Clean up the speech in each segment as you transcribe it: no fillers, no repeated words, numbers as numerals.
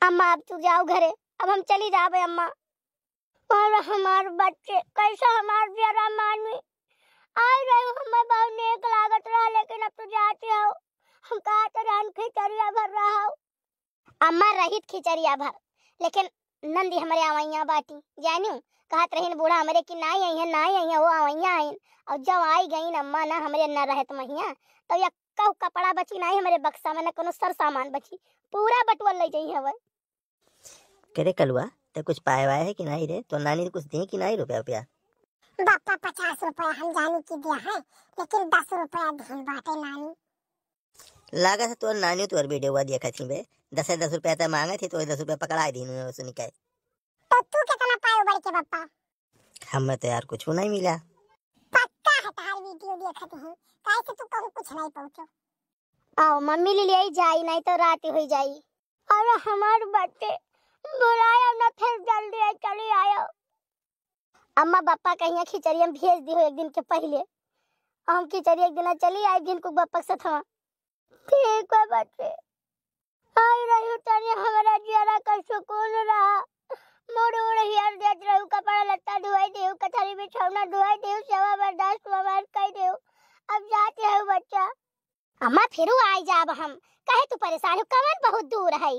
अम्मा अब तू जाओ घरे, अब हम चली जावे अम्मा। और हमार बच्चे कैसा हमार जरा मानवी आई रही हमें बहुत नेक लागत रहा, लेकिन अब तो जाते हो हम कहा तो रान खिचड़िया भर रहा हो। अम्मा रहित खिचड़िया भर, लेकिन नंदी हमारे आवैया बाटी जानू कहत रही बूढ़ा हमारे की नाई आई है नाई आई है, वो आवैया आई और जब आई गई अम्मा ना हमारे न रहत महिया तो या कहू कपड़ा बची नहीं हमारे बक्सा में, न कोनो सर सामान बची, पूरा बटवल ले जाई हवे। करे कलुआ ते कुछ पाए वाए है कि नहीं रे? तो नानी कुछ दी कि नहीं रुपया? बापा 50 रुपया हम जानी की दिया है, लेकिन 10 रुपया धन बाटे नानी। लागा था तो नानी तो वीडियो हुआ दिया थी बे, 10 रुपया तो मांगे थी तो 10 रुपया पकड़ा दी सुनी के। तो तू कितना पाए बड़ के पापा? हमें तो यार कुछ नहीं मिला। पक्का है तार वीडियो देखते हैं, कैसे तू कहूं कुछ नहीं पहुंचो। आओ मम्मी ले ले जाई नहीं तो रात हो जाई। और हमार बच्चे बुलाया न फिर जल्दी आई चली आयो। अम्मा पापा कहीं खिचड़ी हम भेज दी हो एक दिन के पहले, हम खिचड़ी एक दिन चली आई दिन को पापा से था। ठीक है बच्चे आई रही तनी हमारा जरा का सुकून रहा, मोड़ उड़ हियर देत रहू, कपड़ा लत्ता धोई देऊ, कथारी बिछौना धोई देऊ, सेवा बर्दाश्त हमार कई देऊ। अब जाते हो बच्चा। अम्मा फिरू आई जाब हम, कहे तू परेशान हो, कवन बहुत दूर है,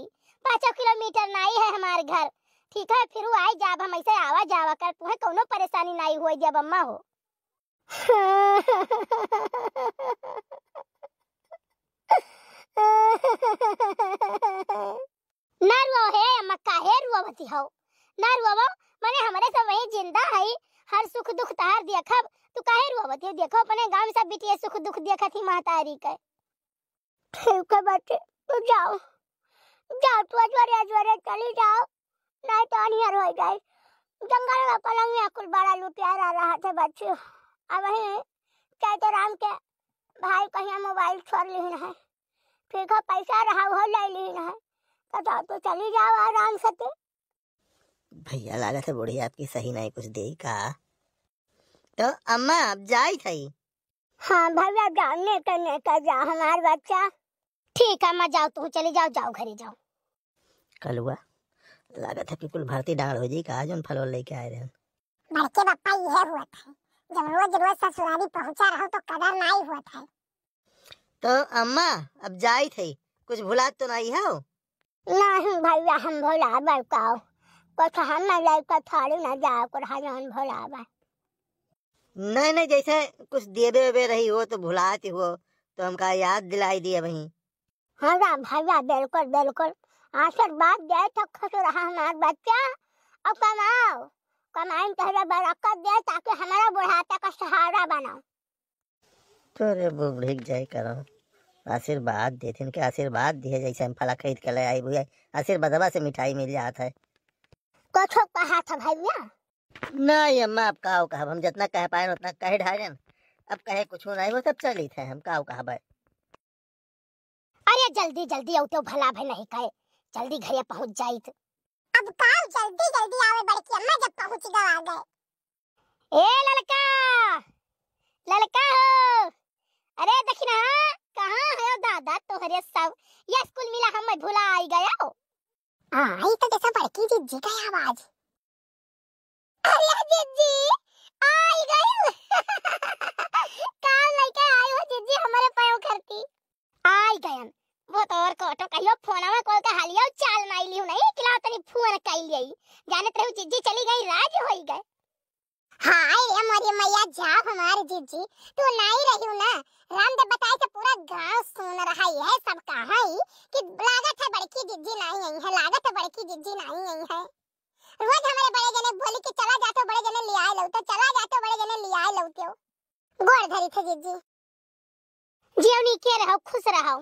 5 किलोमीटर नहीं है हमारे घर। ठीक है फिरू आई जाब हम, ऐसे आवा जावा कर, तुम्हें कोनो परेशानी नहीं हुई जब अम्मा हो। ना रुओ है अम्मा, काहे रुओवती हो? ना रुओ माने हमरे सब वही जिंदा है, हर सुख दुख तार देखब, तू काहे रुओवती हो? देखो अपने गांव में सब बिटिया सुख दुख देखत ही महतारी के। ठीक है बच्चे तू जाओ जाओ, तू अजवारे चली जाओ, नहीं तो अनियर हो जाए। जंगल में पलंग में कुल बड़ा लुटियारा रहा थे बच्चे। अब वही चाहते राम के भाई कहीं मोबाइल छोड़ ली है, ठीक है पैसा रहा वो ले ली है, तो चली जाओ आराम से। भैया लगा था बुढ़ी आपकी सही नहीं कुछ दे का। तो अम्मा अब जाई थी। हाँ भैया जाने करने का जा हमार बच्चा। ठीक है अम्मा जाओ, तू चली जाओ, जाओ घरे जाओ। कलुआ लगा था कि कुल भर्ती डाल हो जी का आज उन फलों लेके आए रहे। बड़के पापा यह हुआ था, जब रोज रोज ससुराली पहुंचा रहो तो कदर नहीं हुआ था। तो अम्मा अब जाई थी, कुछ भुला तो नहीं है? नहीं भैया हम भोला बड़काओ, कुछ हम न लड़का थाड़ी न जाओ कर हम भोला बा। नहीं जैसे कुछ देवे वेवे रही हो तो भुलाती हो तो हमका याद दिलाई दिए वही। हाँ भैया बिल्कुल बिल्कुल, आशीर्वाद दे तो खुश रहा हमारा बच्चा, और कमाओ कमाई तेरे बरकत दे ताकि हमारा बुढ़ापा का सहारा बनाओ। तोरे बुढ़िक जाए करो, आशीर्वाद देते इनके आशीर्वाद दिए, जैसे हम फला खरीद के ले आई भैया आशीर्वादवा से मिठाई मिल जाता है। कुछ कहा था भैया? नहीं अम्मा अब कहा हम जितना कह पाए उतना कहे ढाए, अब कहे कुछ नहीं वो सब चली थे हम कहा भाई। अरे जल्दी जल्दी आओ तो भला भाई नहीं कहे, जल्दी घरे पहुंच जाई। अब काल जल्दी जल्दी आवे बड़की अम्मा, जब पहुंच गए आ गए। ए ललका ललका हो, अरे देखना कहाँ है दादा तोहरे सब, ये स्कूल मिला हम भुला आई गया हो। आई तो जैसा बड़की जिज्जी का आवाज। अरे जिज्जी आई गई। काल लेके आई हो जिज्जी हमारे पायो करती आई गयन, वो तो और कोटो कहियो फोना में कॉल का हालिया चाल नहीं लियो नहीं किला तनी फोन कई लिई, जाने तरह जिज्जी चली गई राज होई गए। हाय रे मोरी मैया जा हमारी जिज्जी, तू नहीं रही ना, रामदेव बताए तो पूरा गांव सुन रहा है, सब कहा ही कि लागत है बड़की जिज्जी नहीं आई है, लागत है बड़की जिज्जी नहीं आई है। रोज हमारे बड़े जने बोली कि चला जातो बड़े जने ले आए लो, तो चला जातो बड़े जने ले आए लो क्यों। गोड़ धरी थे जिज्जी। जीवनी के रहो खुश रहो।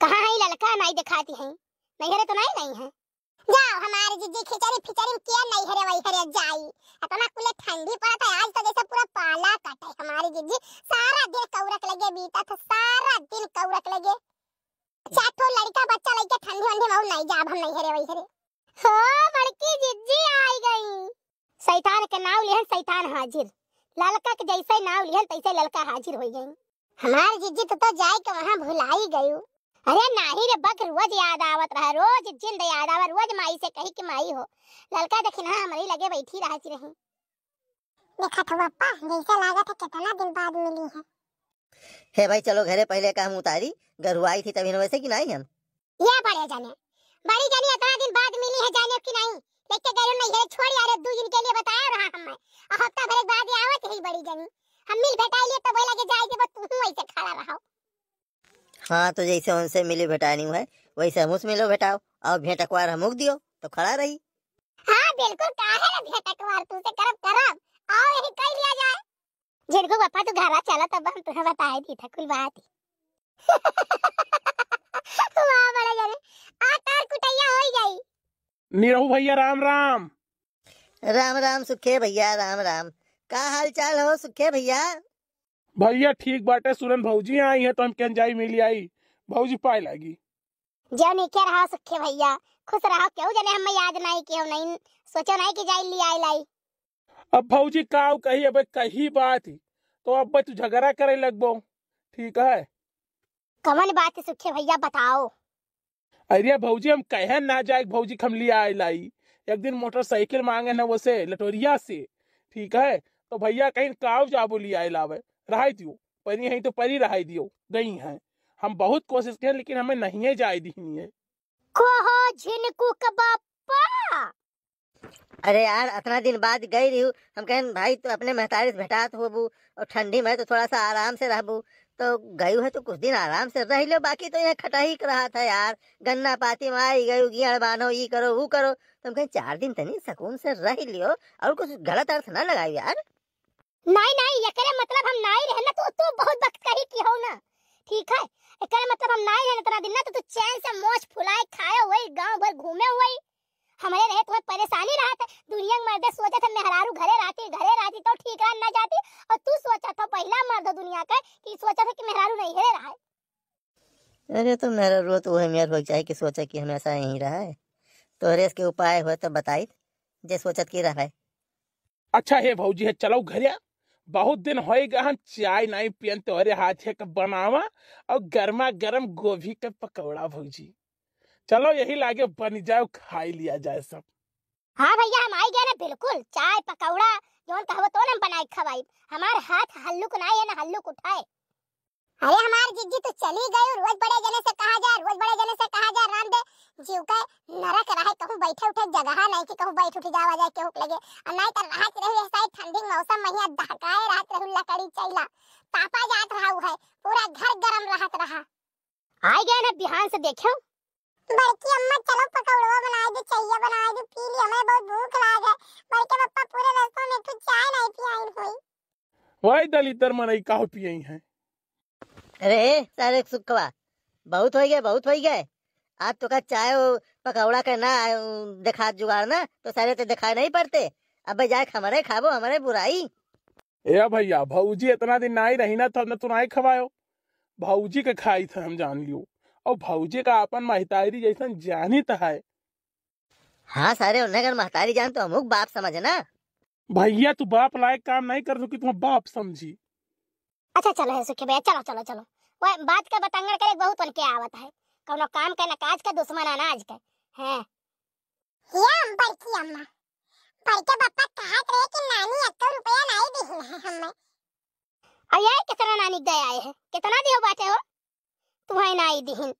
कहां है ललका नहीं दिखाती है, नहीं हरे तो नहीं है। जाओ हमारी जिज्जी खिचड़ी फिचड़ी किया नहीं हरे वही हरे जाई, अपना कुले ठंडी पड़ता है आज तो जैसे पूरा पाला कटे हमारी जिज्जी, सारा दिन कौरक लगे बीता था, सारा दिन कौरक लगे, चाटो लड़का बच्चा लेके ठंडी वंडी में नहीं जाब हम नहीं हरे वही हरे। हाँ बड़की जिज्जी आई गई। शैतान के नाम लिहन शैतान हाजिर, ललका के जैसे नाम लिहन तैसे ललका हाजिर हो गई। हमारी जिज्जी तो जाए के वहां भुलाई गई, अरे नाही रे बक, रोज याद आवत रहा, रोज जिंद याद आवा, रोज माई से कही कि माई हो। ललका देखी ना हमारी लगे बैठी रहती रही। देखा तो पापा जैसा लगा था कितना दिन बाद मिली है। हे भाई चलो घरे, पहले काम उतारी, गरुआई थी तभी वैसे कि नहीं हम ये बड़े जाने बड़ी जानी इतना दिन बाद मिली है जाने कि नहीं, लेके गए नहीं है छोड़ यार, 2 दिन के लिए बताया रहा हमें, हफ्ता भर बाद आवत है बड़ी जानी, हम मिल भेटाई लिए तो बोला कि जाए जब तू ऐसे खड़ा रहा। हाँ तो जैसे उनसे मिली भेटानी है वैसे हम मिलो भेटाओ, और भेंट अखबार हमूक दियो तो खड़ा रही। हां बिल्कुल, काहे ना भेंट अखबार तू से करब आओ यही कह लिया जाए। जिनको पापा तू घर चला तब हम तुम्हें बताए दी था कुल बात ही। वाह बड़ा जाने आ तार कुटैया हो गई। नीरव भैया राम राम। राम राम सुखे भैया, राम राम। का हाल चाल हो सुखे भैया? भैया ठीक बाटे, सुरन भौजी आई है तो हम कन जाई मिली आई, भौजी पाए लगी। जो नहीं क्या रहा सुखे भैया, खुश रहो, क्यों जने हम याद नहीं क्यों नहीं सोचो नहीं कि जाई ली आई लाई। अब भौजी काऊ कही, अब कही बात ही तो अब तू झगड़ा करे लगबो, ठीक है? कमन बात है सुखे भैया बताओ। अरे भौजी हम कहे ना जाए, भौजी हम लिया आई लाई, एक दिन मोटरसाइकिल मांगे ना वैसे लटोरिया से, ठीक है? तो भैया कहीं काऊ जाबो लिया आई लावे, रहाई दियो परी है तो परी रहाई दियो, गई हैं हम बहुत कोशिश किए लेकिन हमें नहीं जाए दी है। को हो झिनकू का बापा। अरे यार इतना दिन बाद गई रही हूँ, हम कहें भाई तो अपने महतारी से भेटात होबू, और ठंडी में तो थोड़ा सा आराम से रहबू, तो गई है तो कुछ दिन आराम से रह लो, बाकी तो यहाँ खटा ही रहा था यार, गन्ना पाती में आई गई, गियर बांधो, ये करो वो करो, तो हम कहें 4 दिन तनी सुकून से रह लियो, और कुछ गलत अर्थ ना लगाओ यार। नहीं नहीं ये करे मतलब हम नहीं रहना, तो बहुत वक्त कही की हो ना, ठीक है? एकरे मतलब हम नहीं रहना इतना दिन ना, तो तू चैन से मौज फुलाए खाए हुए गांव भर घूमे हुए, हमारे रहे तो परेशानी रहा था। दुनिया में मर्द सोचा था मेहरारू घरे रहती तो ठीक रह ना जाती, और तू सोचा था पहला मर्द दुनिया का कि सोचा था कि मेहरारू नहीं घरे रहा है। अरे तो मेरा रो तो वही मेरा हो जाए कि सोचा कि हमेशा यहीं रहा है, तो रेस के उपाय हो तो बताई जे सोचत की रहा है। अच्छा है भौजी है, चलो घरे, बहुत दिन होएगा हम चाय नहीं पियन, तोहरे हाथ का बनावा और गर्मा गर्म गोभी का पकौड़ा भौजी, चलो यही लागे बन जाओ, खाई लिया जाए सब। हाँ भैया हम आई गए ना, बिल्कुल चाय पकौड़ा जोन कहबो तो हम बनाए खवाई, हमारे हाथ हल्लुक नहीं है ना हल्लुक उठाए। अरे हमारी जिज्जी तो चली गई, रोज बड़े जने से कहा जा राम दे जीव का नरक रहे, कहूं बैठे उठे जगह नहीं कि कहूं बैठ उठ जावा जाए केहू लगे, और नहीं तो रात रही ऐसा ठंडी मौसम में दहकाए रात रही, लकड़ी चैला तापा जात रहा है, पूरा घर गरम रहत रहा। आई गए ना बिहान से देखो। बड़की अम्मा चलो पकौड़ा बना दे, चाहिए बना दे, पी ली, हमें बहुत भूख लागे। बड़के पप्पा पूरे रास्ते में तो चाय नहीं पियाई हुई, वही दलितर मनई का पियई है। अरे सारे सुखवा बहुत हो गए, आप तो का चाय पकौड़ा का ना दिखा जुगाड़ ना, तो सारे तो दिखाई नहीं पड़ते, अब जाए हमारे खाबो हमारे बुराई। ए भैया भौजी इतना दिन नहीं रही ना, तब न तू नहीं खवायो, भौजी के खाई था हम जान लियो, और भौजी का अपन महतारी जैसा जानी तो है। हाँ सारे उन्हें अगर महतारी जान तो अमुक बाप समझ ना। भैया तू बाप लायक काम नहीं कर सकी, तुम बाप समझी। अच्छा चलो है सुखे भैया, चलो चलो चलो, वो बात का बतंगड़ करे बहुत उनके आवत है, कौनो काम के ना काज का दुश्मन अनाज के हैं। ये बड़की अम्मा बड़के पापा कहत रहे कि नानी 1 रुपया नहीं दी है हमें। अब ये कितना नानी दे आए हैं, कितना दियो बाटे हो तुम्हारी नाई दीहिन।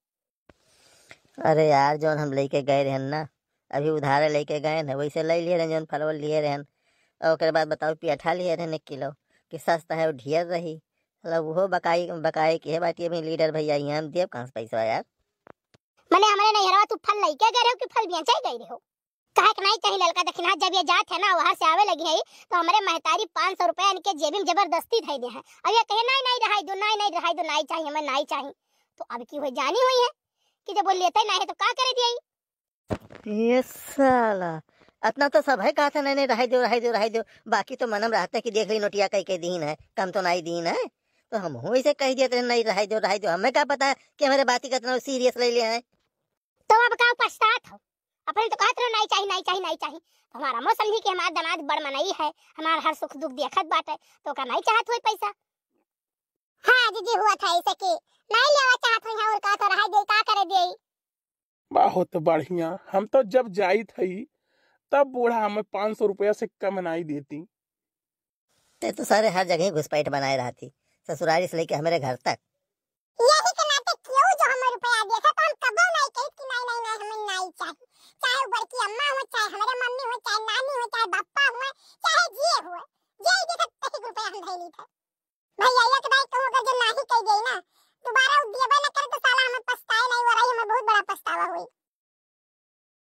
अरे यार जो हम लेके गए रहन ना, अभी उधारे लेके गए ना, वैसे ले लिए रहन, जो फलवल लिए रहन, और उसके बाद बताओ पियाठा लिए रहन 1 किलो कि सस्ता है वो ढेर रही, मतलब वो बकाई की है बाटी। अभी लीडर भैया यहाँ हम देव कहाँ से पैसा यार। मैंने हमारे नहीं हरवा तू फल लेके गए हो कि फल बेचे गए हो, कहे कि नहीं कहीं लड़का दक्षिणा जब ये जात है ना वहां से आवे लगी है, तो हमारे महतारी 500 रुपया इनके जेब में जबरदस्ती दे दे है, अब ये कहे नहीं नहीं रहाई दो, नहीं चाहिए हमें नहीं चाहिए, तो अब की हुई जानी हुई है कि जब वो लेते नहीं है तो क्या करे दिए। ये साला इतना तो सब है, कहा था नहीं रह दो, बाकी तो मनम रहता है कि देख ली नोटिया कई के दीन है, कम तो नहीं दीन है, तो हम वैसे कह दिए थे नहीं रह दो, हमें क्या पता कि हमारे बात का इतना सीरियस ले लिया है। तो अब का पछतात हो, अपने तो कहते रहो नहीं चाहिए, हमारा मो समझी कि हमारा दामाद बड़ मनई है, हमारा हर सुख दुख देखत बाटे, तो का नहीं चाहत हुई पैसा। हाँ जीजी हुआ था ऐसे कि नहीं लेवा चाहत हूं और का तो रहा दे का करे दे। बहुत बढ़िया। हम तो जब जाई थी तब बूढ़ा हमें 500 रुपया से कम नहीं देती। ते तो सारे हर जगह घुसपैठ बनाए रहती, ससुराली से लेके हमारे घर तक। यही के नाते क्यों जो हमें रुपया दिया था तो हम कबो नहीं कही कि नहीं नहीं नहीं हमें नहीं चाहिए, चाहे वो बड़की अम्मा हो, चाहे हमारे मम्मी हो, चाहे नानी हो, चाहे पापा हो, चाहे जे हो, जे दे सकते 1 रुपया हम नहीं थे। भैया एक बार कहूं अगर जो नहीं कही गई ना दोबारा वो देबे न करे तो साला हमें पछताए नहीं हो रही, हमें बहुत बड़ा पछतावा हुई।